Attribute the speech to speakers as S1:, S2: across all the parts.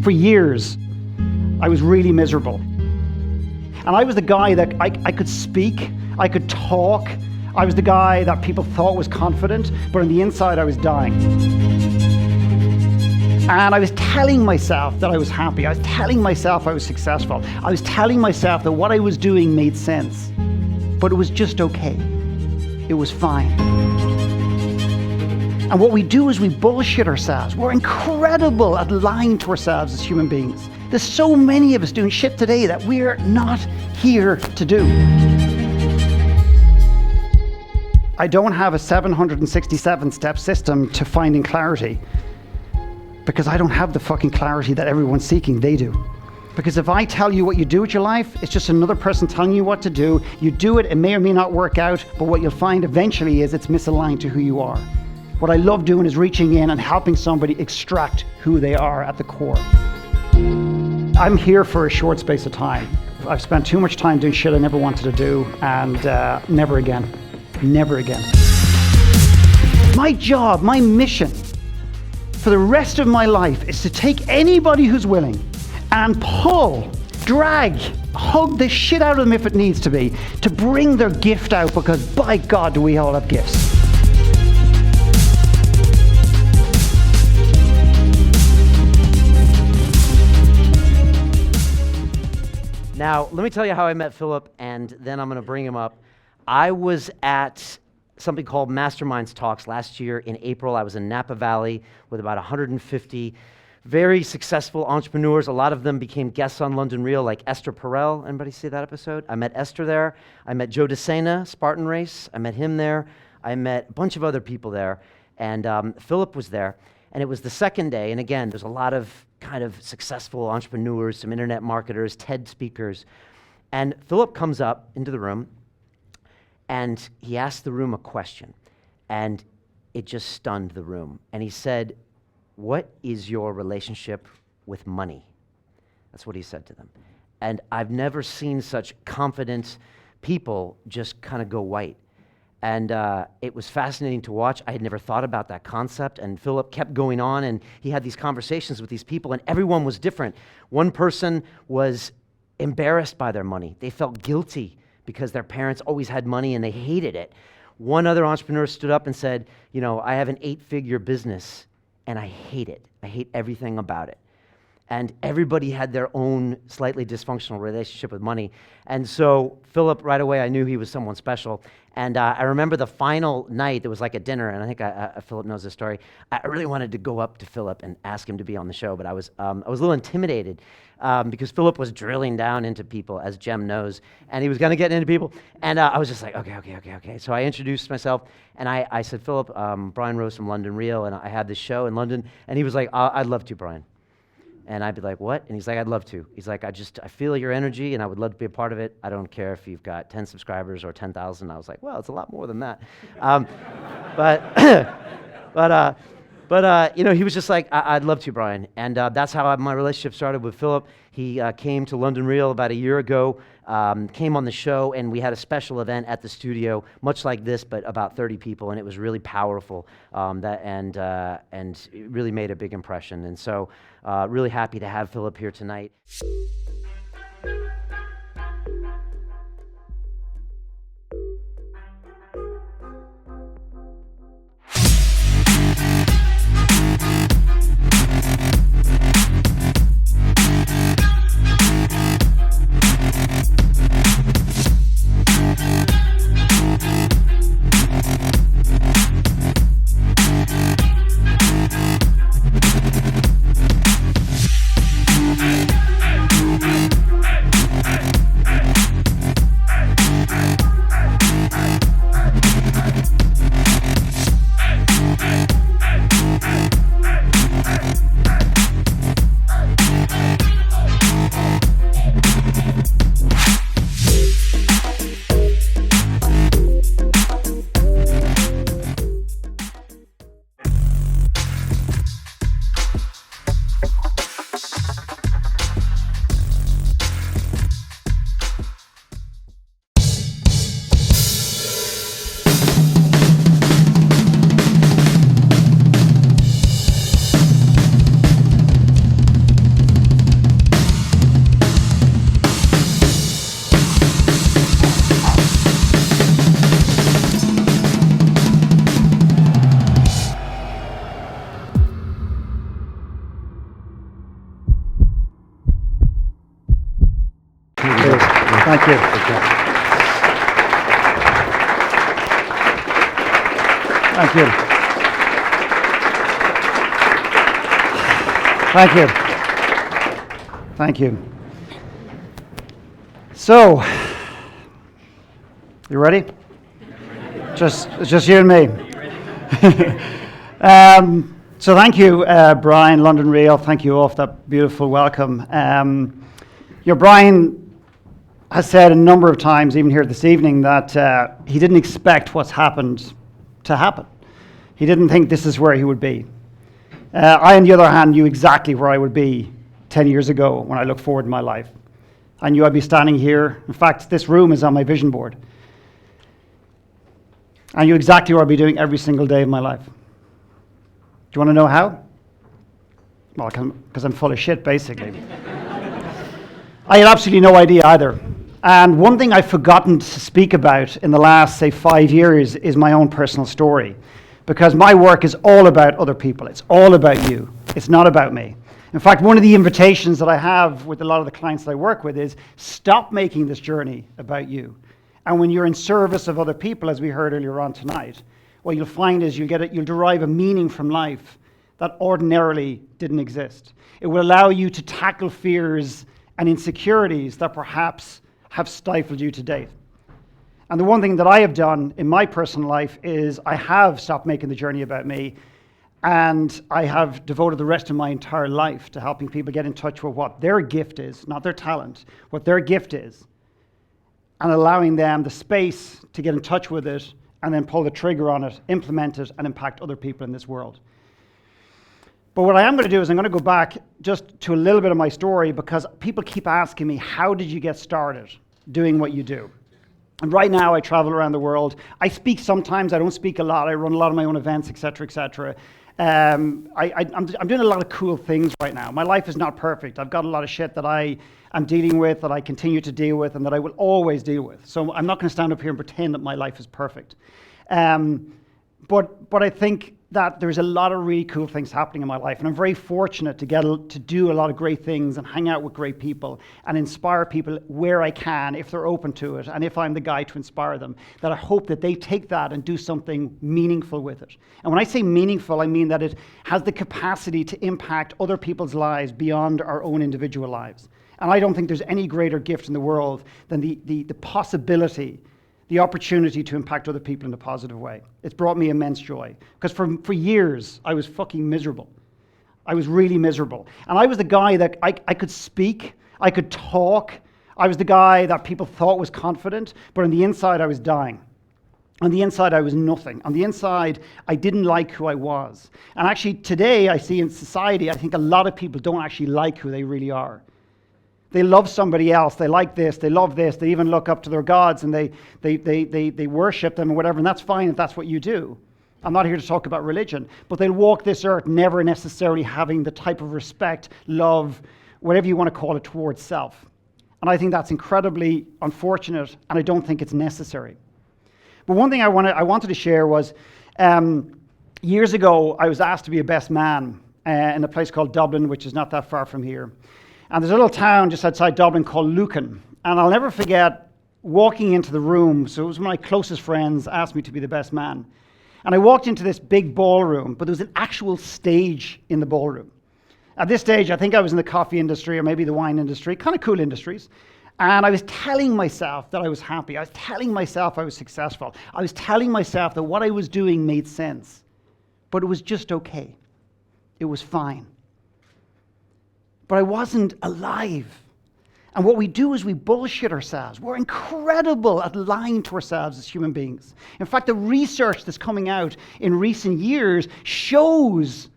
S1: For years, I was really miserable. And I was the guy that I could speak, I could talk. I was the guy that people thought was confident, but on the inside I was dying. And I was telling myself that I was happy. I was telling myself I was successful. I was telling myself that what I was doing made sense. But it was just okay. It was fine. And what we do is we bullshit ourselves. We're incredible at lying to ourselves as human beings. There's so many of us doing shit today that we're not here to do. I don't have a 767-step system to finding clarity because I don't have the fucking clarity that everyone's seeking. They do. Because if I tell you what you do with your life, it's just another person telling you what to do. You do it, it may or may not work out, but what you'll find eventually is it's misaligned to who you are. What I love doing is reaching in and helping somebody extract who they are at the core. I'm here for a short space of time. I've spent too much time doing shit I never wanted to do, and never again. Never again. My job, my mission for the rest of my life is to take anybody who's willing and pull, drag, hug the shit out of them if it needs to be, to bring their gift out, because by God do we all have gifts.
S2: Now, let me tell you how I met Philip, and then I'm going to bring him up. I was at something called Masterminds Talks last year in April. I was in Napa Valley with about 150 very successful entrepreneurs. A lot of them became guests on London Real, like Esther Perel. Anybody see that episode? I met Esther there. I met Joe DeSena, Spartan Race. I met him there. I met a bunch of other people there. And Philip was there. And it was the second day. And again, there's a lot of kind of successful entrepreneurs, some internet marketers, TED speakers. And Philip comes up into the room, and he asked the room a question. And it just stunned the room. And he said, "What is your relationship with money?" That's what he said to them. And I've never seen such confident people just kind of go white. And it was fascinating to watch. I had never thought about that concept. And Philip kept going on, and he had these conversations with these people, and everyone was different. One person was embarrassed by their money. They felt guilty because their parents always had money and they hated it. One other entrepreneur stood up and said, "You know, I have an 8-figure business and I hate it. I hate everything about it." And everybody had their own slightly dysfunctional relationship with money. And so Philip, right away, I knew he was someone special. And I remember the final night, there was like a dinner, and I think Philip knows this story. I really wanted to go up to Philip and ask him to be on the show, but I was a little intimidated because Philip was drilling down into people, as Jem knows, and he was going to get into people. And I was just like, okay. So I introduced myself, and I said, "Philip, Brian Rose from London Real, and I had this show in London." And he was like, "I'd love to, Brian." And I'd be like, "What?" And he's like, "I'd love to." He's like, I feel your energy and I would love to be a part of it. I don't care if you've got 10 subscribers or 10,000. I was like, well, it's a lot more than that. But you know, he was just like, I'd love to, Brian. And that's how my relationship started with Philip. He came to London Real about a year ago, came on the show, and we had a special event at the studio, much like this, but about 30 people, and it was really powerful, and it really made a big impression. And so really happy to have Philip here tonight.
S1: Thank you. Thank you. Thank you. Thank you. So, you ready? It's just you and me. So thank you, Brian, London Real. Thank you all for that beautiful welcome. Brian has said a number of times, even here this evening, that he didn't expect what's happened to happen. He didn't think this is where he would be. I, on the other hand, knew exactly where I would be 10 years ago when I look forward in my life. I knew I'd be standing here. In fact, this room is on my vision board. I knew exactly what I'd be doing every single day of my life. Do you want to know how? Well, because I'm full of shit, basically. I had absolutely no idea either. And one thing I've forgotten to speak about in the last, say, 5 years is my own personal story. Because my work is all about other people. It's all about you. It's not about me. In fact, one of the invitations that I have with a lot of the clients that I work with is stop making this journey about you. And when you're in service of other people, as we heard earlier on tonight, what you'll find is you'll derive a meaning from life that ordinarily didn't exist. It will allow you to tackle fears and insecurities that perhaps have stifled you to date. And the one thing that I have done in my personal life is I have stopped making the journey about me, and I have devoted the rest of my entire life to helping people get in touch with what their gift is, not their talent, what their gift is, and allowing them the space to get in touch with it and then pull the trigger on it, implement it, and impact other people in this world. But what I am going to do is I'm going to go back just to a little bit of my story, because people keep asking me, how did you get started doing what you do? And right now I travel around the world. I speak sometimes, I don't speak a lot. I run a lot of my own events, etc., etc. I'm doing a lot of cool things right now. My life is not perfect. I've got a lot of shit that I am dealing with, that I continue to deal with, and that I will always deal with. So I'm not going to stand up here and pretend that my life is perfect. But I think that there's a lot of really cool things happening in my life, and I'm very fortunate to get to do a lot of great things and hang out with great people and inspire people where I can, if they're open to it, and if I'm the guy to inspire them, that I hope that they take that and do something meaningful with it. And when I say meaningful, I mean that it has the capacity to impact other people's lives beyond our own individual lives. And I don't think there's any greater gift in the world than the possibility, the opportunity to impact other people in a positive way. It's brought me immense joy. Because for years, I was fucking miserable. I was really miserable. And I was the guy that I could speak, I could talk. I was the guy that people thought was confident, but on the inside, I was dying. On the inside, I was nothing. On the inside, I didn't like who I was. And actually, today, I see in society, I think a lot of people don't actually like who they really are. They love somebody else. They like this. They love this. They even look up to their gods and they worship them and whatever. And that's fine if that's what you do. I'm not here to talk about religion. But they'll walk this earth never necessarily having the type of respect, love, whatever you want to call it, towards self. And I think that's incredibly unfortunate, and I don't think it's necessary. But one thing I wanted to share was years ago, I was asked to be a best man in a place called Dublin, which is not that far from here. And there's a little town just outside Dublin called Lucan. And I'll never forget walking into the room. So it was one of my closest friends asked me to be the best man. And I walked into this big ballroom, but there was an actual stage in the ballroom. At this stage, I think I was in the coffee industry or maybe the wine industry, kind of cool industries. And I was telling myself that I was happy. I was telling myself I was successful. I was telling myself that what I was doing made sense. But it was just okay. It was fine. But I wasn't alive. And what we do is we bullshit ourselves. We're incredible at lying to ourselves as human beings. In fact, the research that's coming out in recent years shows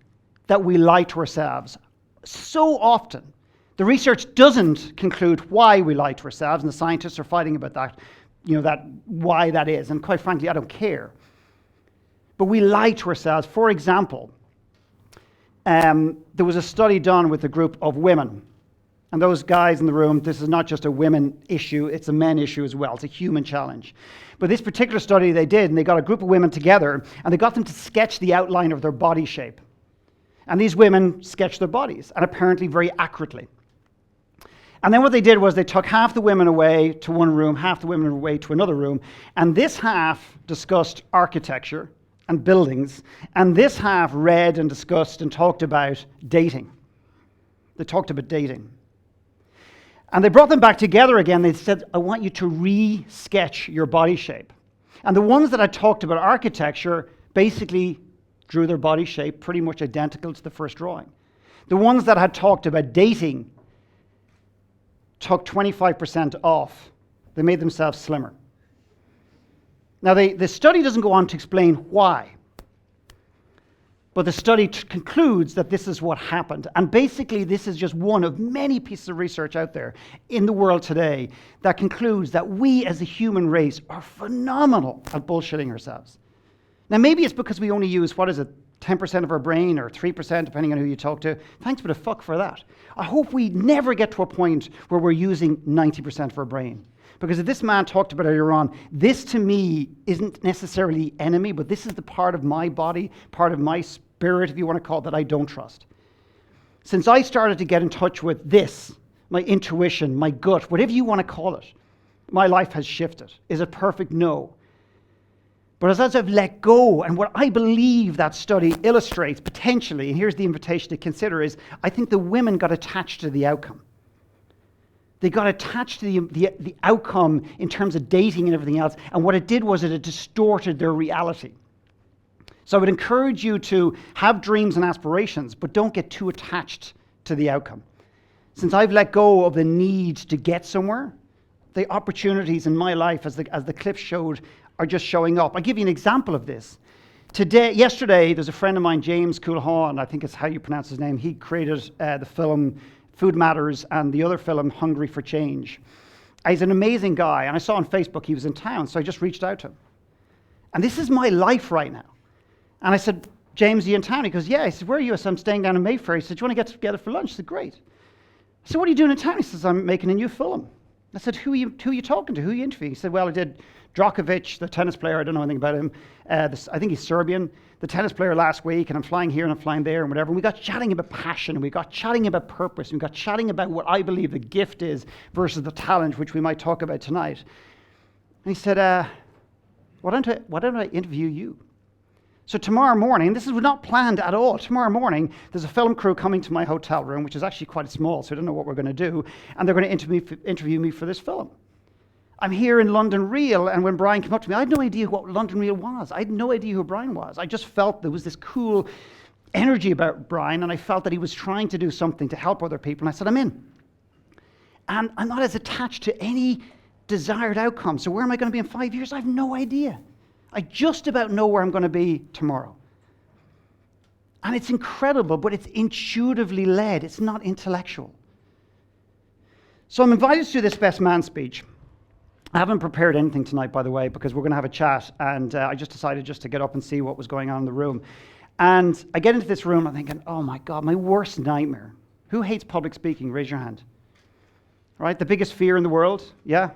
S1: that we lie to ourselves so often. The research doesn't conclude why we lie to ourselves, and the scientists are fighting about that, that why that is. And quite frankly, I don't care. But we lie to ourselves. For example, there was a study done with a group of women. And those guys in the room, this is not just a women issue, it's a men issue as well. It's a human challenge. But this particular study they did, and they got a group of women together, and they got them to sketch the outline of their body shape. And these women sketched their bodies, and apparently very accurately. And then what they did was they took half the women away to one room, half the women away to another room, and this half discussed architecture and buildings, and this half read and discussed and talked about dating. They talked about dating. And they brought them back together again. They said, I want you to re-sketch your body shape. And the ones that I talked about architecture basically drew their body shape pretty much identical to the first drawing. The ones that had talked about dating took 25% off. They made themselves slimmer. Now, the study doesn't go on to explain why, but the study concludes that this is what happened. And basically, this is just one of many pieces of research out there in the world today that concludes that we as a human race are phenomenal at bullshitting ourselves. Now, maybe it's because we only use, 10% of our brain or 3%, depending on who you talk to. Thanks for the fuck for that. I hope we never get to a point where we're using 90% of our brain. Because as this man talked about earlier on, this to me isn't necessarily enemy, but this is the part of my body, part of my spirit, if you want to call it, that I don't trust. Since I started to get in touch with this, my intuition, my gut, whatever you want to call it, my life has shifted. Is it perfect? No. But as I've let go, and what I believe that study illustrates potentially, and here's the invitation to consider, is I think the women got attached to the outcome. They got attached to the outcome in terms of dating and everything else, and what it did was it distorted their reality. So I would encourage you to have dreams and aspirations, but don't get too attached to the outcome. Since I've let go of the need to get somewhere, the opportunities in my life, as the clip showed, are just showing up. I'll give you an example of this. Yesterday, there's a friend of mine, James Coulhaun, I think it's how you pronounce his name. He created the film Food Matters and the other film, Hungry for Change. He's an amazing guy, and I saw on Facebook he was in town, so I just reached out to him. And this is my life right now. And I said, James, are you in town? He goes, yeah. He said, where are you? I said, I'm staying down in Mayfair. He said, do you want to get together for lunch? I said, great. I said, what are you doing in town? He says, I'm making a new film. I said, who are you talking to? Who are you interviewing? He said, well, I did Djokovic, the tennis player. I don't know anything about him. I think he's Serbian. The tennis player last week, and I'm flying here and I'm flying there and whatever. And we got chatting about passion, and we got chatting about purpose, and we got chatting about what I believe the gift is versus the talent, which we might talk about tonight. And he said, why don't I interview you? So tomorrow morning, this is not planned at all. Tomorrow morning, there's a film crew coming to my hotel room, which is actually quite small, so I don't know what we're going to do, and they're going to interview me for this film. I'm here in London Reel, and when Brian came up to me, I had no idea what London Reel was. I had no idea who Brian was. I just felt there was this cool energy about Brian, and I felt that he was trying to do something to help other people, and I said, I'm in. And I'm not as attached to any desired outcome. So where am I going to be in 5 years? I have no idea. I just about know where I'm going to be tomorrow. And it's incredible, but it's intuitively led. It's not intellectual. So I'm invited to do this best man speech. I haven't prepared anything tonight, by the way, because we're going to have a chat, and I just decided just to get up and see what was going on in the room. And I get into this room, I'm thinking, oh my God, my worst nightmare. Who hates public speaking? Raise your hand. Right, the biggest fear in the world? Yeah?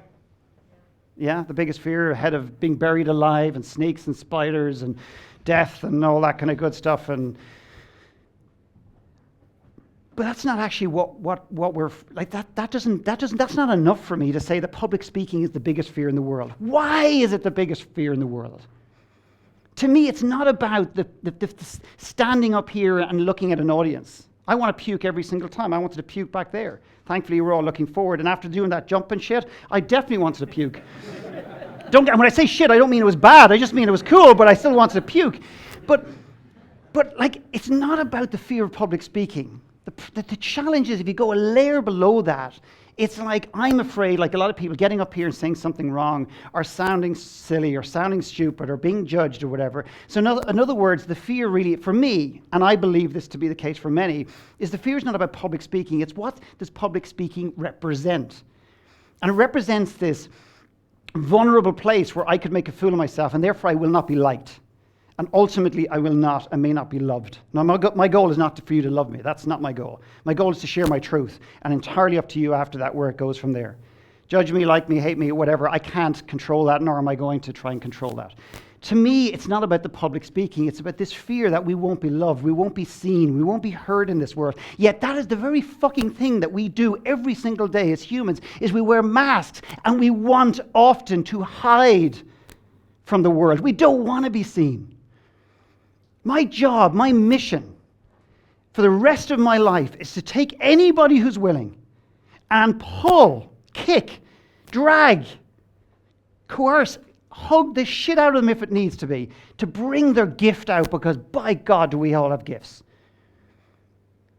S1: Yeah, the biggest fear ahead of being buried alive and snakes and spiders and death and all that kind of good stuff. But that's not actually what we're like. That's not enough for me to say that public speaking is the biggest fear in the world. Why is it the biggest fear in the world? To me, it's not about the standing up here and looking at an audience. I want to puke every single time. I wanted to puke back there. Thankfully, we're all looking forward. And after doing that jump and shit, I definitely wanted to puke. When I say shit, I don't mean it was bad. I just mean it was cool, but I still wanted to puke. But like, it's not about the fear of public speaking. The challenge is if you go a layer below that, it's like I'm afraid, like a lot of people, getting up here and saying something wrong or sounding silly or sounding stupid or being judged or whatever. So in other words, the fear really, for me, and I believe this to be the case for many, is the fear is not about public speaking. It's what does public speaking represent? And it represents this vulnerable place where I could make a fool of myself, and therefore I will not be liked. And ultimately, I will not and may not be loved. Now, my goal is not for you to love me. That's not my goal. My goal is to share my truth, and entirely up to you after that where it goes from there. Judge me, like me, hate me, whatever. I can't control that, nor am I going to try and control that. To me, it's not about the public speaking. It's about this fear that we won't be loved, we won't be seen, we won't be heard in this world. Yet that is the very fucking thing that we do every single day as humans, is we wear masks and we want often to hide from the world. We don't want to be seen. My job, my mission for the rest of my life is to take anybody who's willing and pull, kick, drag, coerce, hug the shit out of them if it needs to be, to bring their gift out, because by God do we all have gifts.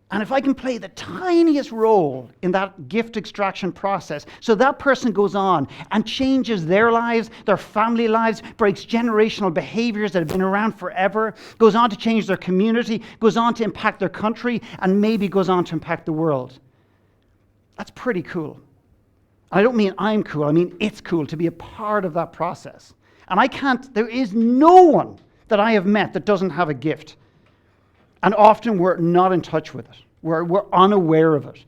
S1: And if I can play the tiniest role in that gift extraction process, so that person goes on and changes their lives, their family lives, breaks generational behaviors that have been around forever, goes on to change their community, goes on to impact their country, and maybe goes on to impact the world. That's pretty cool. I don't mean I'm cool, I mean it's cool to be a part of that process. And there is no one that I have met that doesn't have a gift. And often we're not in touch with it. We're unaware of it.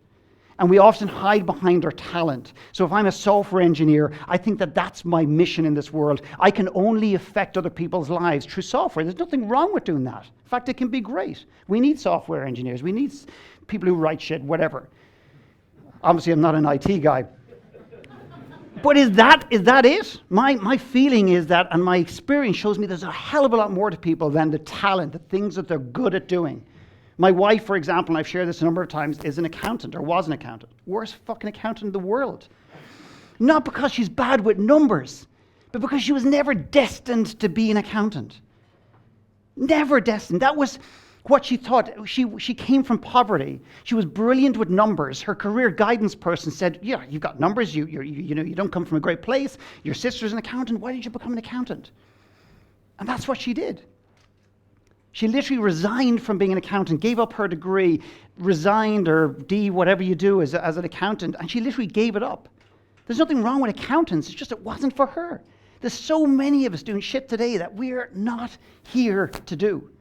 S1: And we often hide behind our talent. So if I'm a software engineer, I think that that's my mission in this world. I can only affect other people's lives through software. There's nothing wrong with doing that. In fact, it can be great. We need software engineers. We need people who write shit, whatever. Obviously, I'm not an IT guy. But is that it? My feeling is that, and my experience shows me there's a hell of a lot more to people than the talent, the things that they're good at doing. My wife, for example, and I've shared this a number of times, is an accountant, or was an accountant. Worst fucking accountant in the world. Not because she's bad with numbers, but because she was never destined to be an accountant. Never destined. That was what she thought. She came from poverty. She was brilliant with numbers. Her career guidance person said, yeah, you've got numbers, you don't come from a great place, your sister's an accountant, why didn't you become an accountant? And that's what she did. She literally resigned from being an accountant, gave up her degree, resigned, or whatever you do as an accountant, and she literally gave it up. There's nothing wrong with accountants, it's just it wasn't for her. There's so many of us doing shit today that we're not here to do.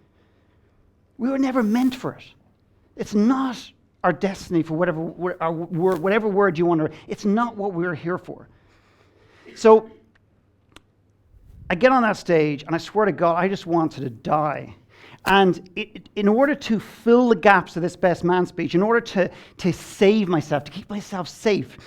S1: We were never meant for it. It's not our destiny, for whatever word you want to, it's not what we're here for. So I get on that stage and I swear to God, I just wanted to die. And in order to fill the gaps of this best man speech, in order to save myself, to keep myself safe,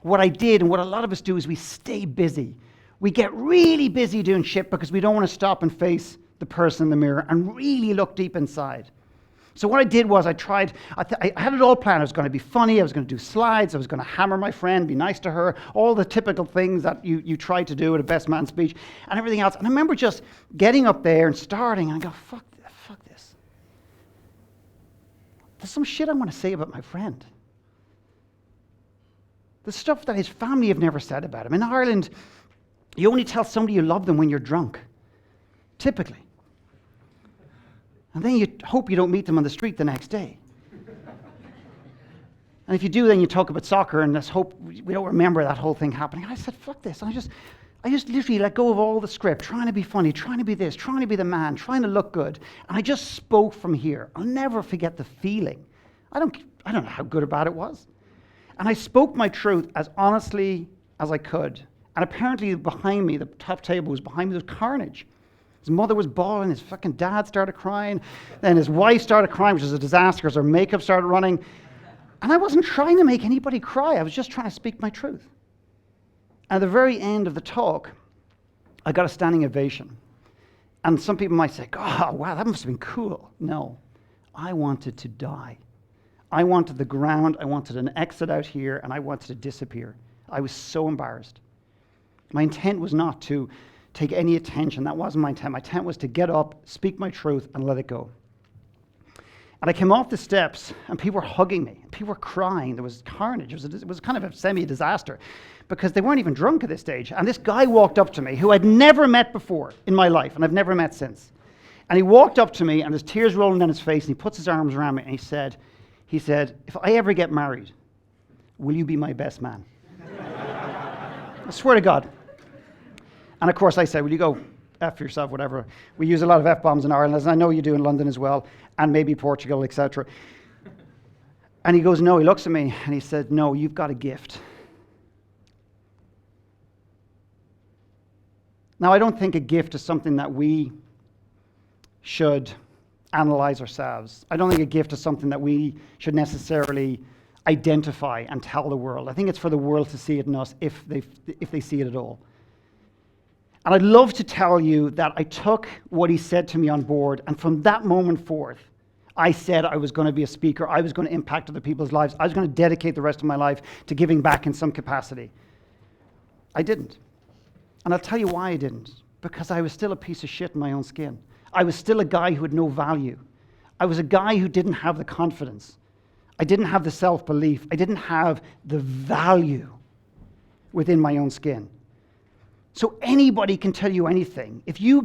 S1: what I did and what a lot of us do is we stay busy. We get really busy doing shit because we don't want to stop and face the person in the mirror and really look deep inside. So what I did was I had it all planned. I was going to be funny, I was going to do slides, I was going to hammer my friend, be nice to her, all the typical things that you try to do at a best man speech and everything else. And I remember just getting up there and starting and I go, fuck this. There's some shit I want to say about my friend. The stuff that his family have never said about him. In Ireland, you only tell somebody you love them when you're drunk, typically. And then you hope you don't meet them on the street the next day. And if you do, then you talk about soccer and let's hope we don't remember that whole thing happening. And I said, fuck this. And I just literally let go of all the script, trying to be funny, trying to be this, trying to be the man, trying to look good. And I just spoke from here. I'll never forget the feeling. I don't know how good or bad it was. And I spoke my truth as honestly as I could. And apparently behind me, the top table was behind me, there was carnage. His mother was bawling, his fucking dad started crying, then his wife started crying, which is a disaster because her makeup started running. And I wasn't trying to make anybody cry, I was just trying to speak my truth. At the very end of the talk, I got a standing ovation. And some people might say, oh, wow, that must have been cool. No, I wanted to die. I wanted the ground, I wanted an exit out here, and I wanted to disappear. I was so embarrassed. My intent was not to take any attention. That wasn't my intent. My intent was to get up, speak my truth, and let it go. And I came off the steps, and people were hugging me. People were crying. There was carnage. It was kind of a semi-disaster because they weren't even drunk at this stage. And this guy walked up to me who I'd never met before in my life, and I've never met since. And he walked up to me, and there's tears rolling down his face, and he puts his arms around me, and he said, if I ever get married, will you be my best man? I swear to God. And of course I said, will you go F yourself, whatever. We use a lot of F-bombs in Ireland, as I know you do in London as well, and maybe Portugal, etc. And he goes, no, he looks at me and he said, no, you've got a gift. Now, I don't think a gift is something that we should analyze ourselves. I don't think a gift is something that we should necessarily identify and tell the world. I think it's for the world to see it in us if they see it at all. And I'd love to tell you that I took what he said to me on board, and from that moment forth, I said I was going to be a speaker. I was going to impact other people's lives. I was going to dedicate the rest of my life to giving back in some capacity. I didn't. And I'll tell you why I didn't. Because I was still a piece of shit in my own skin. I was still a guy who had no value. I was a guy who didn't have the confidence. I didn't have the self-belief. I didn't have the value within my own skin. So anybody can tell you anything. If you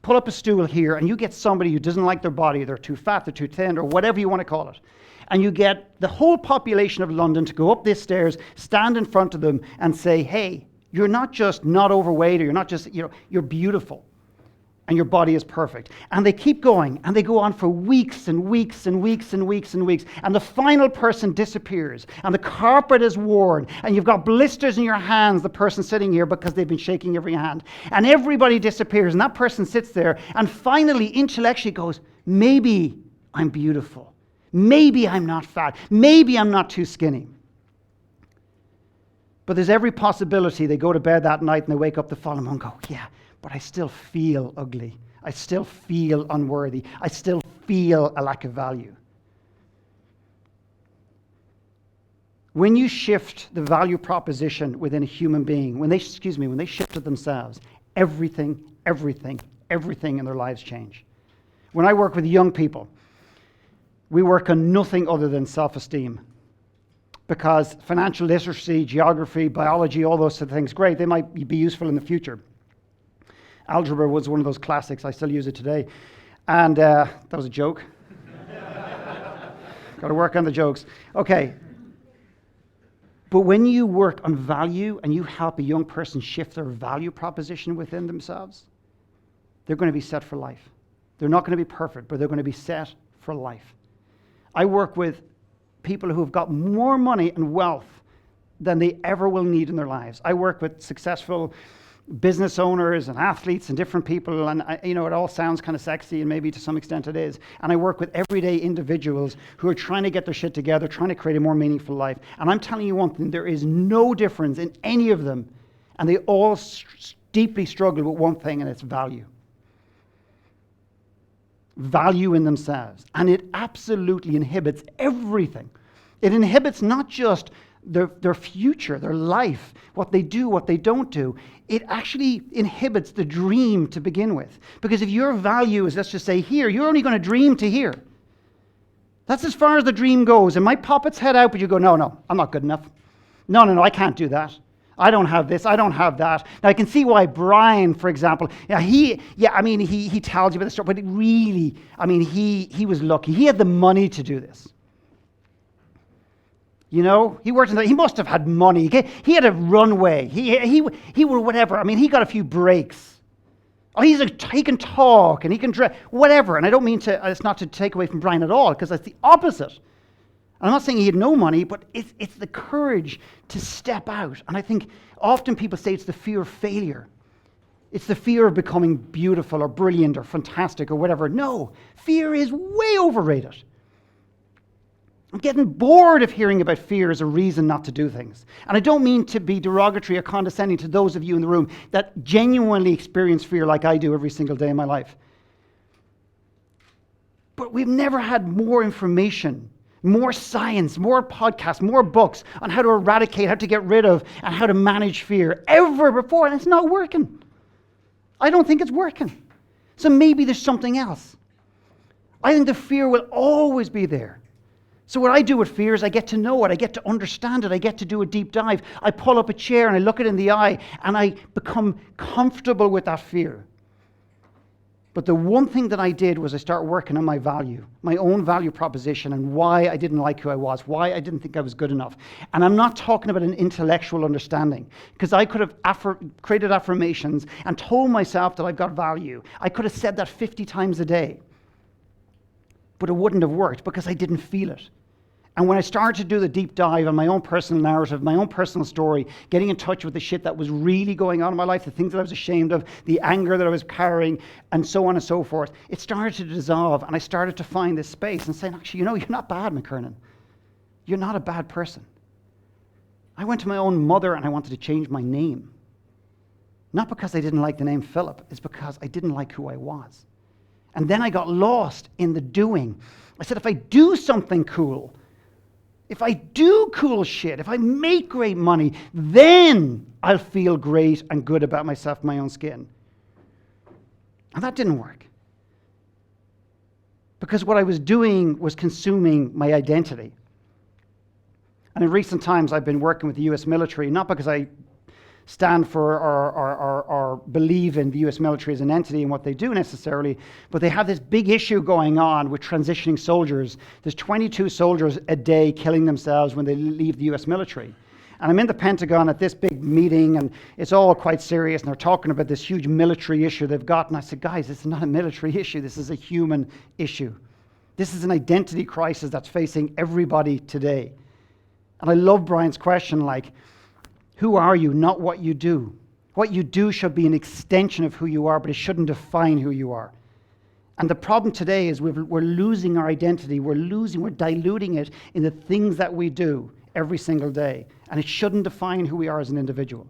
S1: pull up a stool here and you get somebody who doesn't like their body, they're too fat, they're too thin, or whatever you want to call it, and you get the whole population of London to go up these stairs, stand in front of them and say, hey, you're not just not overweight, or you're not just, you're beautiful. And your body is perfect. And they keep going, and they go on for weeks and weeks and weeks and weeks and weeks. And the final person disappears, and the carpet is worn, and you've got blisters in your hands, the person sitting here, because they've been shaking every hand. And everybody disappears, and that person sits there, and finally, intellectually goes, maybe I'm beautiful. Maybe I'm not fat. Maybe I'm not too skinny. But there's every possibility they go to bed that night, and they wake up the following morning and go, yeah, but I still feel ugly. I still feel unworthy. I still feel a lack of value. When you shift the value proposition within a human being, when they shift it themselves, everything in their lives change. When I work with young people, we work on nothing other than self-esteem. Because financial literacy, geography, biology, all those sort of things, great, they might be useful in the future. Algebra was one of those classics. I still use it today. And that was a joke. Got to work on the jokes. Okay. But when you work on value and you help a young person shift their value proposition within themselves, they're going to be set for life. They're not going to be perfect, but they're going to be set for life. I work with people who have got more money and wealth than they ever will need in their lives. I work with successful business owners and athletes and different people, and it all sounds kind of sexy, and maybe to some extent it is. And I work with everyday individuals who are trying to get their shit together, trying to create a more meaningful life. And I'm telling you one thing, there is no difference in any of them, and they all deeply struggle with one thing, and it's value. Value in themselves. And it absolutely inhibits everything. It inhibits not just their future, their life, what they do, what they don't do. It actually inhibits the dream to begin with. Because if your value is, let's just say, here, you're only going to dream to here. That's as far as the dream goes. It might pop its head out, but you go, no, I'm not good enough. No, I can't do that. I don't have this, I don't have that. Now I can see why Brian, for example, he tells you about the stuff, but he was lucky. He had the money to do this. He worked he must have had money. He had a runway. He would whatever. He got a few breaks. Oh, he can talk and he can dress, whatever. And I don't mean it's not to take away from Brian at all, because that's the opposite. I'm not saying he had no money, but it's the courage to step out. And I think often people say it's the fear of failure. It's the fear of becoming beautiful or brilliant or fantastic or whatever. No, fear is way overrated. I'm getting bored of hearing about fear as a reason not to do things. And I don't mean to be derogatory or condescending to those of you in the room that genuinely experience fear like I do every single day in my life. But we've never had more information, more science, more podcasts, more books on how to eradicate, how to get rid of, and how to manage fear ever before, and it's not working. I don't think it's working. So maybe there's something else. I think the fear will always be there. So what I do with fear is I get to know it, I get to understand it, I get to do a deep dive. I pull up a chair and I look it in the eye and I become comfortable with that fear. But the one thing that I did was I started working on my value, my own value proposition, and why I didn't like who I was, why I didn't think I was good enough. And I'm not talking about an intellectual understanding, because I could have created affirmations and told myself that I've got value. I could have said that 50 times a day. But it wouldn't have worked because I didn't feel it. And when I started to do the deep dive on my own personal narrative, my own personal story, getting in touch with the shit that was really going on in my life, the things that I was ashamed of, the anger that I was carrying, and so on and so forth, it started to dissolve, and I started to find this space and saying, actually, you're not bad, McKernan. You're not a bad person. I went to my own mother and I wanted to change my name. Not because I didn't like the name Philip, it's because I didn't like who I was. And then I got lost in the doing. I said, if I do something cool, if I do cool shit, if I make great money, then I'll feel great and good about myself, my own skin. And that didn't work. Because what I was doing was consuming my identity. And in recent times, I've been working with the US military, not because I stand for or believe in the US military as an entity and what they do necessarily, but they have this big issue going on with transitioning soldiers. There's 22 soldiers a day killing themselves when they leave the US military. And I'm in the Pentagon at this big meeting, and it's all quite serious, and they're talking about this huge military issue they've got. And I said, guys, this is not a military issue. This is a human issue. This is an identity crisis that's facing everybody today. And I love Brian's question, like, who are you, not what you do? What you do should be an extension of who you are, but it shouldn't define who you are. And the problem today is we're losing our identity. We're diluting it in the things that we do every single day. And it shouldn't define who we are as an individual.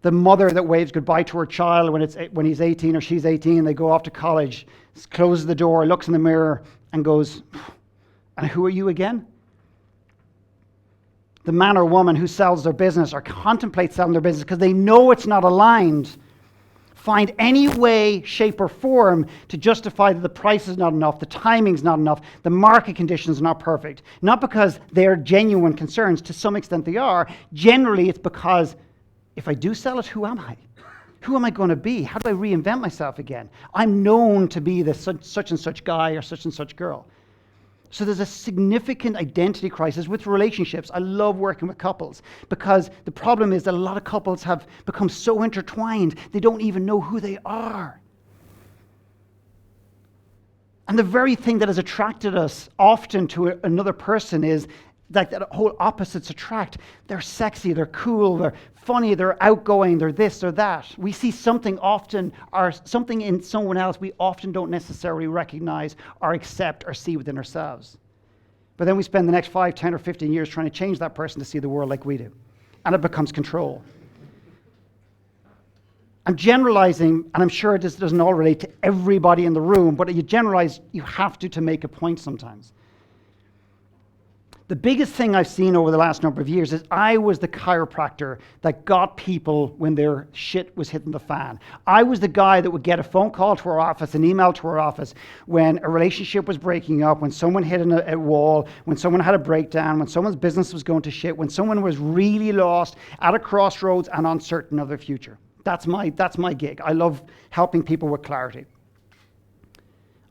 S1: The mother that waves goodbye to her child when he's 18 or she's 18, they go off to college, closes the door, looks in the mirror, and goes, and who are you again? The man or woman who sells their business or contemplates selling their business because they know it's not aligned, find any way, shape, or form to justify that the price is not enough, the timing's not enough, the market conditions are not perfect. Not because they're genuine concerns. To some extent they are. Generally, it's because if I do sell it, who am I? Who am I going to be? How do I reinvent myself again? I'm known to be the such and such guy or such and such girl. So there's a significant identity crisis with relationships. I love working with couples because the problem is that a lot of couples have become so intertwined, they don't even know who they are. And the very thing that has attracted us often to another person is like that whole opposites attract. They're sexy, they're cool, they're funny, they're outgoing, they're this or that. We see something often, or something in someone else we often don't necessarily recognize or accept or see within ourselves. But then we spend the next 5, 10, or 15 years trying to change that person to see the world like we do. And it becomes control. I'm generalizing, and I'm sure this doesn't all relate to everybody in the room, but you generalize, you have to make a point sometimes. The biggest thing I've seen over the last number of years is I was the chiropractor that got people when their shit was hitting the fan. I was the guy that would get a phone call to our office, an email to our office, when a relationship was breaking up, when someone hit a wall, when someone had a breakdown, when someone's business was going to shit, when someone was really lost at a crossroads and uncertain of their future. That's my gig. I love helping people with clarity.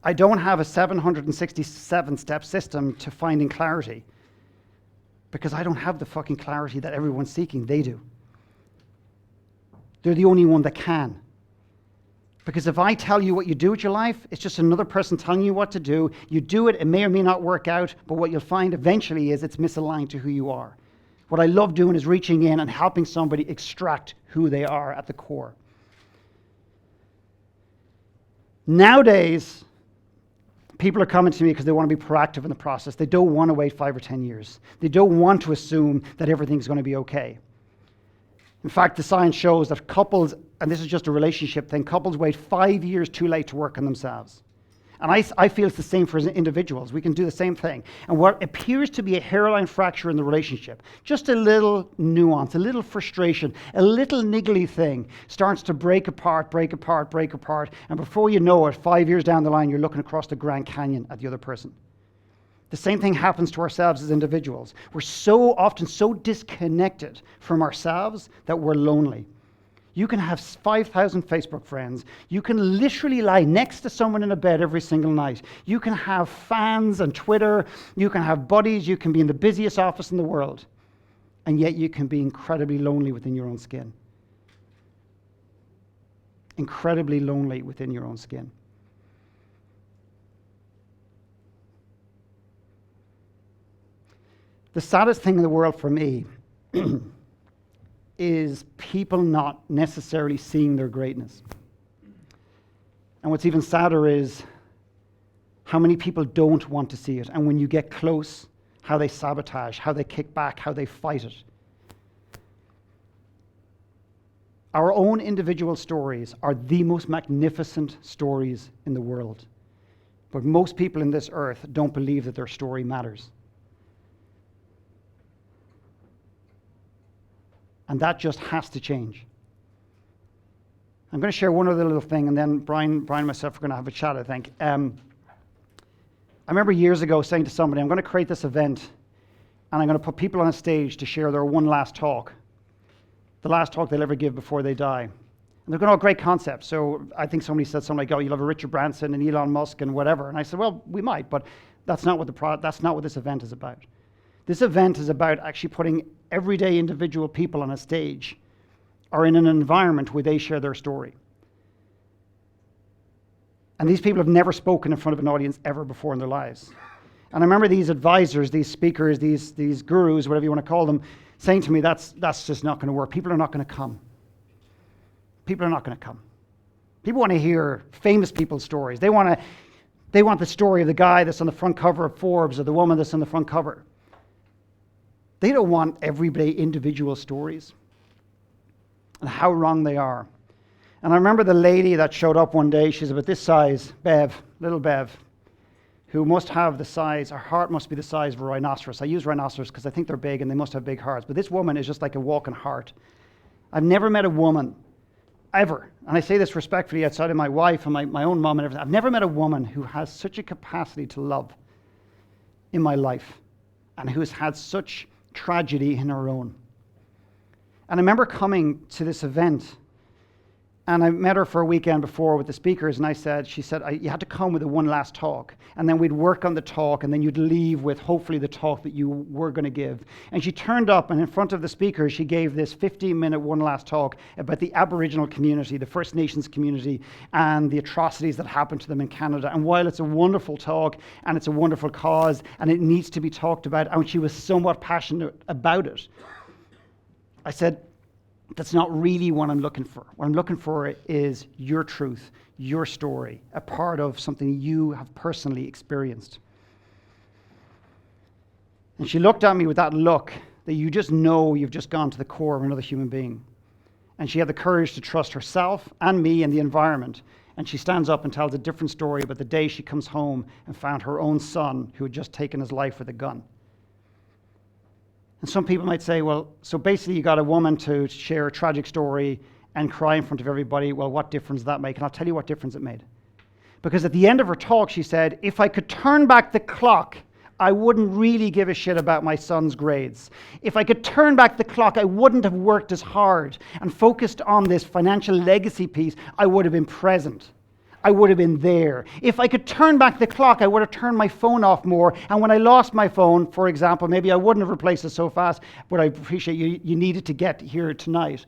S1: I don't have a 767-step system to finding clarity, because I don't have the fucking clarity that everyone's seeking. They do. They're the only one that can. Because if I tell you what you do with your life, it's just another person telling you what to do. You do it, it may or may not work out, but what you'll find eventually is it's misaligned to who you are. What I love doing is reaching in and helping somebody extract who they are at the core. Nowadays, people are coming to me because they want to be proactive in the process. They don't want to wait 5 or 10 years. They don't want to assume that everything's going to be okay. In fact, the science shows that couples, and this is just a relationship thing, couples wait 5 years too late to work on themselves. And I feel it's the same for individuals. We can do the same thing. And what appears to be a hairline fracture in the relationship, just a little nuance, a little frustration, a little niggly thing starts to break apart. And before you know it, 5 years down the line, you're looking across the Grand Canyon at the other person. The same thing happens to ourselves as individuals. We're so often so disconnected from ourselves that we're lonely. You can have 5,000 Facebook friends. You can literally lie next to someone in a bed every single night. You can have fans on Twitter. You can have buddies. You can be in the busiest office in the world. And yet you can be incredibly lonely within your own skin. Incredibly lonely within your own skin. The saddest thing in the world for me is people not necessarily seeing their greatness. And what's even sadder is how many people don't want to see it. And when you get close, how they sabotage, how they kick back, how they fight it. Our own individual stories are the most magnificent stories in the world. But most people in this earth don't believe that their story matters. And that just has to change. I'm going to share one other little thing, and then Brian and myself are going to have a chat, I think. I remember years ago saying to somebody, I'm going to create this event, and I'm going to put people on a stage to share their one last talk, the last talk they'll ever give before they die. And they're going, oh, great concept. So I think somebody said something like, oh, you'll have a Richard Branson and Elon Musk and whatever. And I said, well, we might, but that's not what that's not what this event is about. This event is about actually putting everyday individual people on a stage or in an environment where they share their story. And these people have never spoken in front of an audience ever before in their lives. And I remember these advisors, these speakers, these gurus, whatever you want to call them, saying to me, that's just not going to work. People are not going to come. People are not going to come. People want to hear famous people's stories. They want the story of the guy that's on the front cover of Forbes or the woman that's on the front cover. They don't want everyday individual stories and how wrong they are. And I remember the lady that showed up one day, she's about this size, Bev, little Bev, who must have the size, her heart must be the size of a rhinoceros. I use rhinoceros because I think they're big and they must have big hearts. But this woman is just like a walking heart. I've never met a woman, ever, and I say this respectfully outside of my wife and my own mom and everything, I've never met a woman who has such a capacity to love in my life and who has had such tragedy in her own. And I remember coming to this event, and I met her for a weekend before with the speakers, and she said, you had to come with a one last talk, and then we'd work on the talk, and then you'd leave with hopefully the talk that you were going to give. And she turned up, and in front of the speakers, she gave this 15-minute one last talk about the Aboriginal community, the First Nations community, and the atrocities that happened to them in Canada. And while it's a wonderful talk, and it's a wonderful cause, and it needs to be talked about, and she was somewhat passionate about it, I said, that's not really what I'm looking for. What I'm looking for is your truth, your story, a part of something you have personally experienced. And she looked at me with that look that you just know you've just gone to the core of another human being. And she had the courage to trust herself and me and the environment. And she stands up and tells a different story about the day she comes home and found her own son who had just taken his life with a gun. And some people might say, well, so basically you got a woman to share a tragic story and cry in front of everybody. Well, what difference does that make? And I'll tell you what difference it made. Because at the end of her talk, she said, if I could turn back the clock, I wouldn't really give a shit about my son's grades. If I could turn back the clock, I wouldn't have worked as hard and focused on this financial legacy piece. I would have been present. I would have been there. If I could turn back the clock, I would have turned my phone off more. And when I lost my phone, for example, maybe I wouldn't have replaced it so fast, but I appreciate you needed to get here tonight.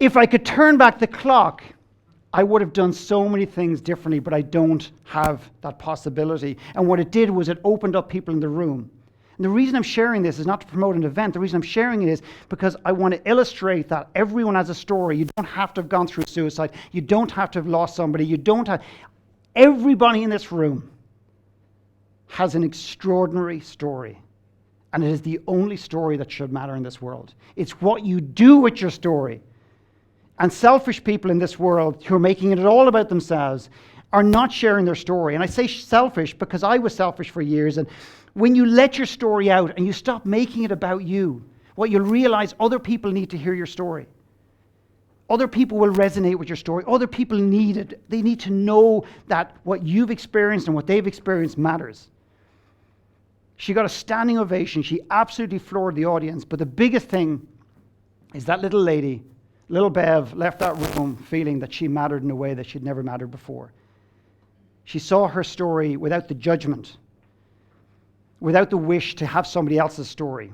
S1: If I could turn back the clock, I would have done so many things differently, but I don't have that possibility. And what it did was it opened up people in the room. And the reason I'm sharing this is not to promote an event. The reason I'm sharing it is because I want to illustrate that everyone has a story. You don't have to have gone through suicide. You don't have to have lost somebody. Everybody in this room has an extraordinary story. And it is the only story that should matter in this world. It's what you do with your story. And selfish people in this world who are making it all about themselves are not sharing their story. And I say selfish because I was selfish for years. And when you let your story out and you stop making it about you, what you'll realize, other people need to hear your story. Other people will resonate with your story. Other people need it. They need to know that what you've experienced and what they've experienced matters. She got a standing ovation. She absolutely floored the audience. But the biggest thing is that little lady, little Bev, left that room feeling that she mattered in a way that she'd never mattered before. She saw her story without the judgment, without the wish to have somebody else's story.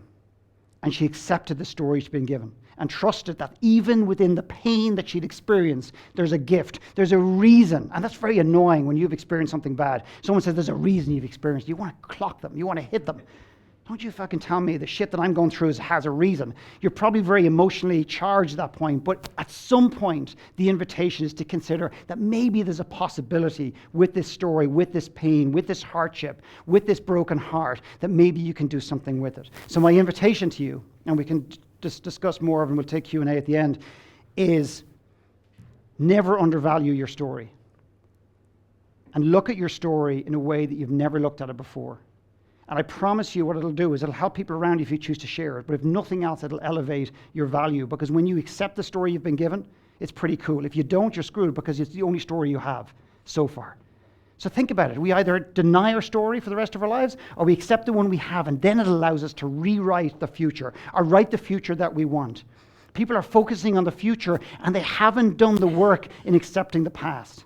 S1: And she accepted the story she'd been given. and trusted that even within the pain that she'd experienced, there's a gift, there's a reason. And that's very annoying when you've experienced something bad. Someone says there's a reason you've experienced. You want to clock them, you want to hit them. Don't you fucking tell me the shit that I'm going through has a reason. You're probably very emotionally charged at that point, but at some point, the invitation is to consider that maybe there's a possibility with this story, with this pain, with this hardship, with this broken heart, that maybe you can do something with it. So my invitation to you, and we can just discuss more of it and we'll take Q&A at the end, is never undervalue your story. And look at your story in a way that you've never looked at it before. And I promise you what it'll do is it'll help people around you if you choose to share it. But if nothing else, it'll elevate your value. Because when you accept the story you've been given, it's pretty cool. If you don't, you're screwed because it's the only story you have so far. So think about it. We either deny our story for the rest of our lives or we accept the one we have, and then it allows us to rewrite the future or write the future that we want. People are focusing on the future and they haven't done the work in accepting the past.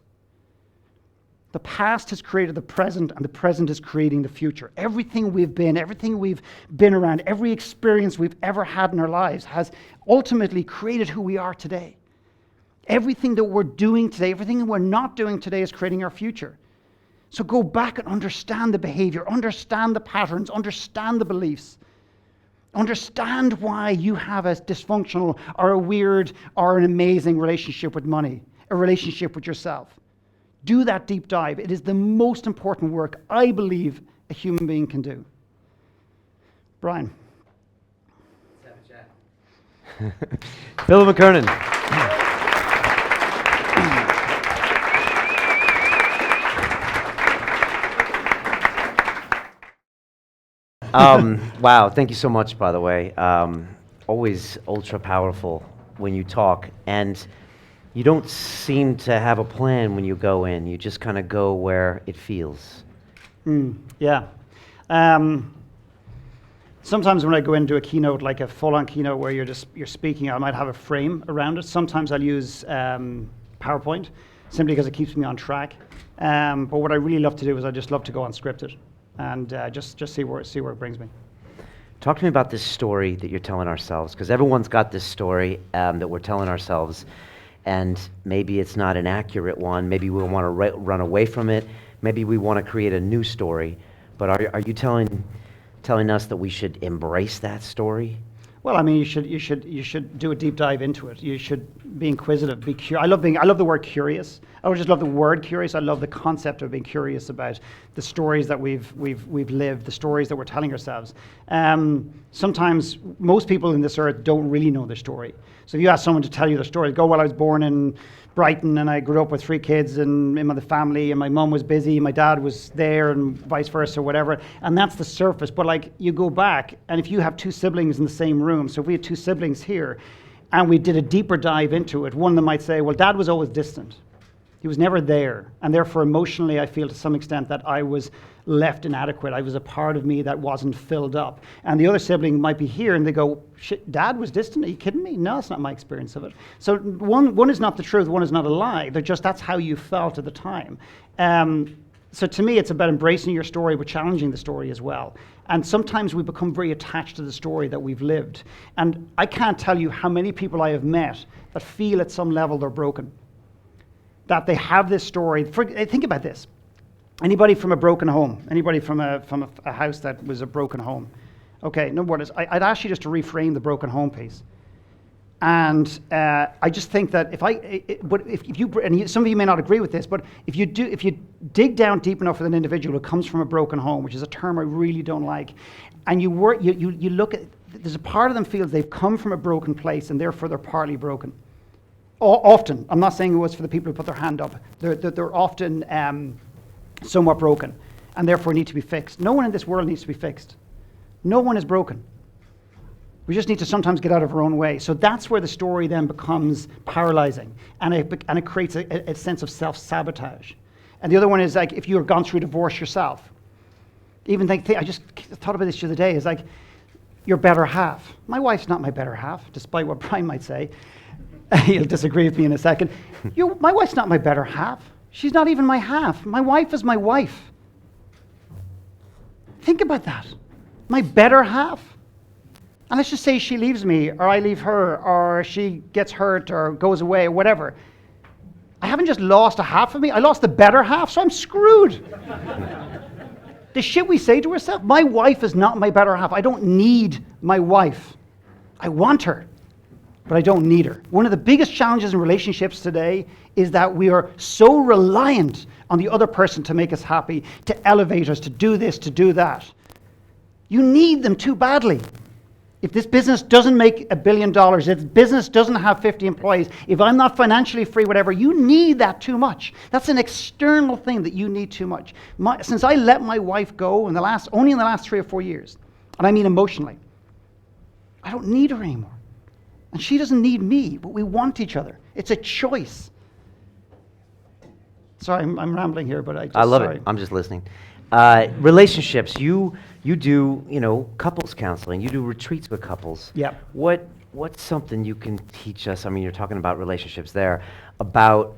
S1: The past has created the present, and the present is creating the future. Everything we've been around, every experience we've ever had in our lives has ultimately created who we are today. Everything that we're doing today, everything that we're not doing today is creating our future. So go back and understand the behavior, understand the patterns, understand the beliefs. Understand why you have a dysfunctional or a weird or an amazing relationship with money, a relationship with yourself. Do that deep dive. It is the most important work I believe a human being can do. Brian.
S2: Philip McKernan. Wow, thank you so much, by the way. Always ultra powerful when you talk. And you don't seem to have a plan when you go in. You just kind of go where it feels.
S1: Yeah. Sometimes when I go into a keynote, like a full-on keynote where you're speaking, I might have a frame around it. Sometimes I'll use PowerPoint simply because it keeps me on track. But what I really love to do is I just love to go unscripted and just see where it brings me.
S2: Talk to me about this story that you're telling ourselves, because everyone's got this story that we're telling ourselves. And maybe it's not an accurate one. Maybe we want to run away from it. Maybe we want to create a new story. But are you telling us that we should embrace that story?
S1: Well, I mean, you should do a deep dive into it. You should be inquisitive, be curious. I love the word curious. I don't just love the word curious. I love the concept of being curious about the stories that we've lived, the stories that we're telling ourselves. Sometimes most people in this earth don't really know their story. So if you ask someone to tell you their story, go, well, I was born in Brighton and I grew up with 3 kids and in the family, and my mum was busy, my dad was there, and vice versa, or whatever. And that's the surface. But like, you go back, and if you have 2 siblings in the same room, so if we had 2 siblings here, and we did a deeper dive into it, one of them might say, well, Dad was always distant. He was never there. And therefore, emotionally, I feel to some extent that I was left inadequate. I was a part of me that wasn't filled up. And the other sibling might be here and they go, shit, Dad was distant? Are you kidding me? No, that's not my experience of it. So one is not the truth, one is not a lie. That's how you felt at the time. So to me, it's about embracing your story, but challenging the story as well. And sometimes we become very attached to the story that we've lived. And I can't tell you how many people I have met that feel at some level they're broken. That they have this story. Think about this. Anybody from a broken home? Anybody from a house that was a broken home? Okay, no worries. I'd ask you just to reframe the broken home piece. And I just think that if you, and some of you may not agree with this, but if you dig down deep enough with an individual who comes from a broken home, which is a term I really don't like, and you look at, there's a part of them feels they've come from a broken place and therefore they're partly broken. Often, I'm not saying it was for the people who put their hand up, they're often somewhat broken and therefore need to be fixed. No one in this world needs to be fixed. No one is broken. We just need to sometimes get out of our own way. So that's where the story then becomes paralyzing, and it creates a sense of self-sabotage. And the other one is like if you've gone through divorce yourself. Even I just thought about this the other day, is like your better half. My wife's not my better half, despite what Brian might say. He'll disagree with me in a second. My wife's not my better half. She's not even my half. My wife is my wife. Think about that. My better half. And let's just say she leaves me, or I leave her, or she gets hurt, or goes away, or whatever. I haven't just lost a half of me, I lost the better half, so I'm screwed. The shit we say to ourselves, my wife is not my better half. I don't need my wife. I want her, but I don't need her. One of the biggest challenges in relationships today is that we are so reliant on the other person to make us happy, to elevate us, to do this, to do that. You need them too badly. If this business doesn't make $1 billion, if business doesn't have 50 employees, if I'm not financially free, whatever, you need that too much. That's an external thing that you need too much. Since I let my wife go only in the last 3 or 4 years, and I mean emotionally, I don't need her anymore. And she doesn't need me, but we want each other. It's a choice. Sorry, I'm rambling here, but
S2: I love it. I'm just listening. Relationships, you do, couples counseling. You do retreats with couples.
S1: Yeah.
S2: What's something you can teach us? I mean, you're talking about relationships there, about,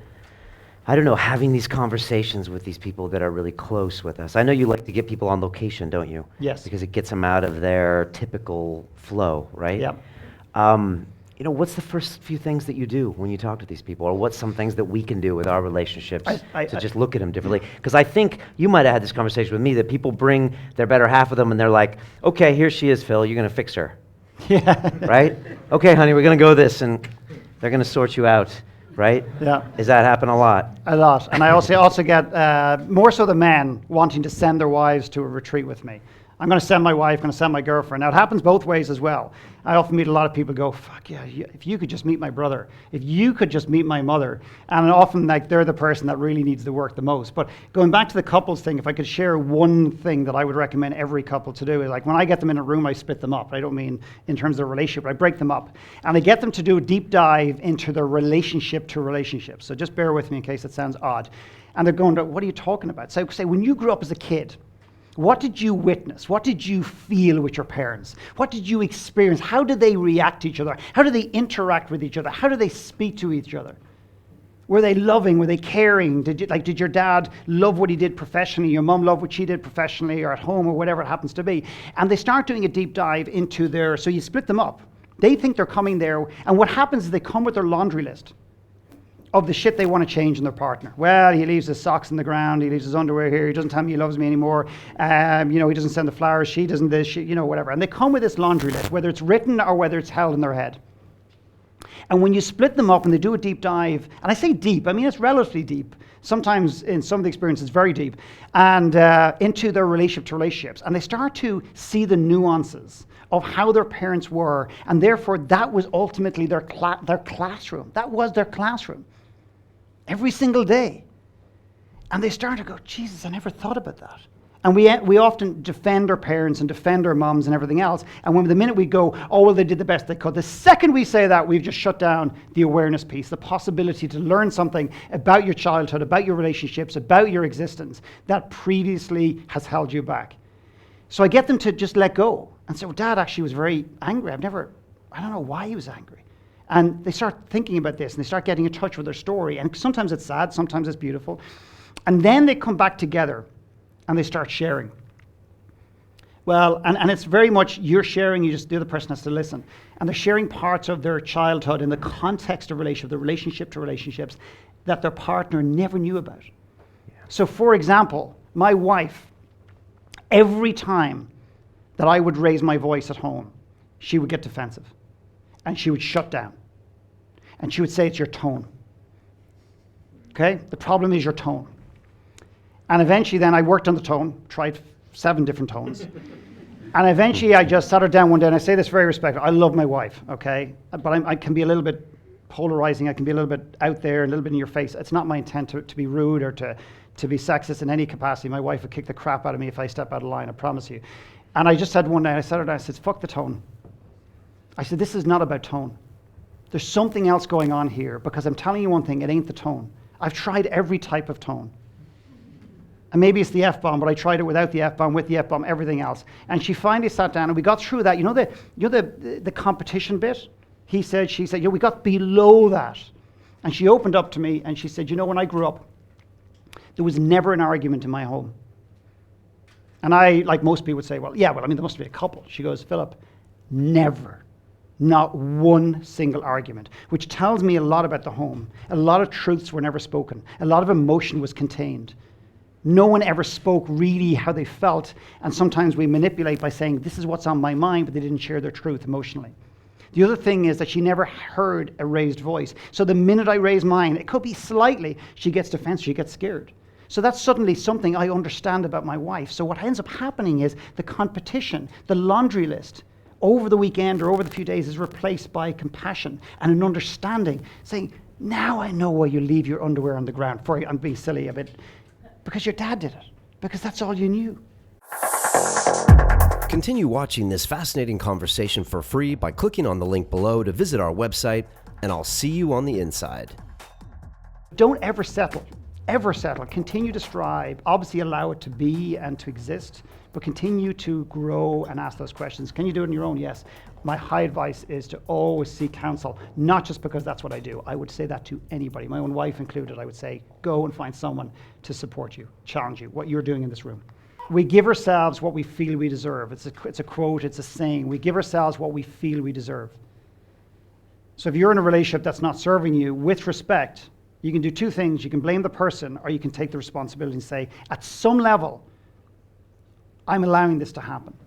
S2: I don't know, having these conversations with these people that are really close with us. I know you like to get people on location, don't you?
S1: Yes.
S2: Because it gets them out of their typical flow, right?
S1: Yeah.
S2: What's the first few things that you do when you talk to these people? Or what's some things that we can do with our relationships to just look at them differently? Because I think you might have had this conversation with me, that people bring their better half of them and they're like, okay, here she is, Phil, you're going to fix her.
S1: Yeah.
S2: Right? Okay, honey, we're going to go this, and they're going to sort you out, right?
S1: Yeah.
S2: Does that happen a lot?
S1: A lot. And I also get, more so the men, wanting to send their wives to a retreat with me. I'm going to send my wife, I'm going to send my girlfriend. Now, it happens both ways as well. I often meet a lot of people go, fuck yeah, if you could just meet my brother, if you could just meet my mother. And often they're the person that really needs the work the most. But going back to the couples thing, if I could share one thing that I would recommend every couple to do, is like when I get them in a room, I split them up. I don't mean in terms of their relationship, I break them up. And I get them to do a deep dive into their relationship to relationships. So just bear with me in case it sounds odd. And they're going, what are you talking about? So say, when you grew up as a kid, what did you witness? What did you feel with your parents? What did you experience? How did they react to each other? How did they interact with each other? How did they speak to each other? Were they loving? Were they caring? Did your dad love what he did professionally? Your mom love what she did professionally or at home or whatever it happens to be? And they start doing a deep dive into so you split them up. They think they're coming there, and what happens is they come with their laundry list of the shit they want to change in their partner. Well, he leaves his socks on the ground, he leaves his underwear here, he doesn't tell me he loves me anymore, he doesn't send the flowers, she doesn't this, whatever. And they come with this laundry list, whether it's written or whether it's held in their head. And when you split them up and they do a deep dive, and I say deep, I mean it's relatively deep, sometimes in some of the experiences very deep, and into their relationship to relationships, and they start to see the nuances of how their parents were, and therefore that was ultimately their classroom. That was their classroom. Every single day. And they start to go, Jesus, I never thought about that. And we often defend our parents and defend our moms and everything else. And the minute we go, oh, well, they did the best they could. The second we say that, we've just shut down the awareness piece, the possibility to learn something about your childhood, about your relationships, about your existence that previously has held you back. So I get them to just let go and say, well, Dad actually was very angry. I don't know why he was angry. And they start thinking about this, and they start getting in touch with their story. And sometimes it's sad, sometimes it's beautiful. And then they come back together, and they start sharing. Well, and it's very much you're sharing, the other person has to listen. And they're sharing parts of their childhood in the context of relationship, the relationship to relationships, that their partner never knew about. Yeah. So, for example, my wife, every time that I would raise my voice at home, she would get defensive. And she would shut down. And she would say, it's your tone. Okay? The problem is your tone. And eventually then I worked on the tone, tried 7 different tones. And eventually I just sat her down one day, and I say this very respectfully. I love my wife, okay? But I can be a little bit polarizing. I can be a little bit out there, a little bit in your face. It's not my intent to be rude or to be sexist in any capacity. My wife would kick the crap out of me if I step out of line, I promise you. And I just said one day, I sat her down, I said, fuck the tone. I said, this is not about tone. There's something else going on here, because I'm telling you one thing, it ain't the tone. I've tried every type of tone. And maybe it's the F-bomb, but I tried it without the F-bomb, with the F-bomb, everything else. And she finally sat down, and we got through that. The competition bit? He said, she said, we got below that. And she opened up to me, and she said, when I grew up, there was never an argument in my home. And I, like most people would say, there must be a couple. She goes, Philip, Never. Not one single argument, which tells me a lot about the home. A lot of truths were never spoken. A lot of emotion was contained. No one ever spoke really how they felt, and sometimes we manipulate by saying, this is what's on my mind, but they didn't share their truth emotionally. The other thing is that she never heard a raised voice. So the minute I raise mine, it could be slightly, she gets defensive, she gets scared. So that's suddenly something I understand about my wife. So what ends up happening is the competition, the laundry list, over the weekend or over the few days is replaced by compassion and an understanding, saying, now I know why you leave your underwear on the ground. I'm being silly a bit. Because your dad did it. Because that's all you knew.
S3: Continue watching this fascinating conversation for free by clicking on the link below to visit our website, and I'll see you on the inside.
S1: Don't ever settle. Ever settle. Continue to strive. Obviously allow it to be and to exist, but continue to grow and ask those questions. Can you do it on your own? Yes. My high advice is to always seek counsel, not just because that's what I do. I would say that to anybody, my own wife included. I would say, go and find someone to support you, challenge you, what you're doing in this room. We give ourselves what we feel we deserve. It's a quote, it's a saying. We give ourselves what we feel we deserve. So if you're in a relationship that's not serving you, with respect, you can do two things. You can blame the person, or you can take the responsibility and say, at some level, I'm allowing this to happen.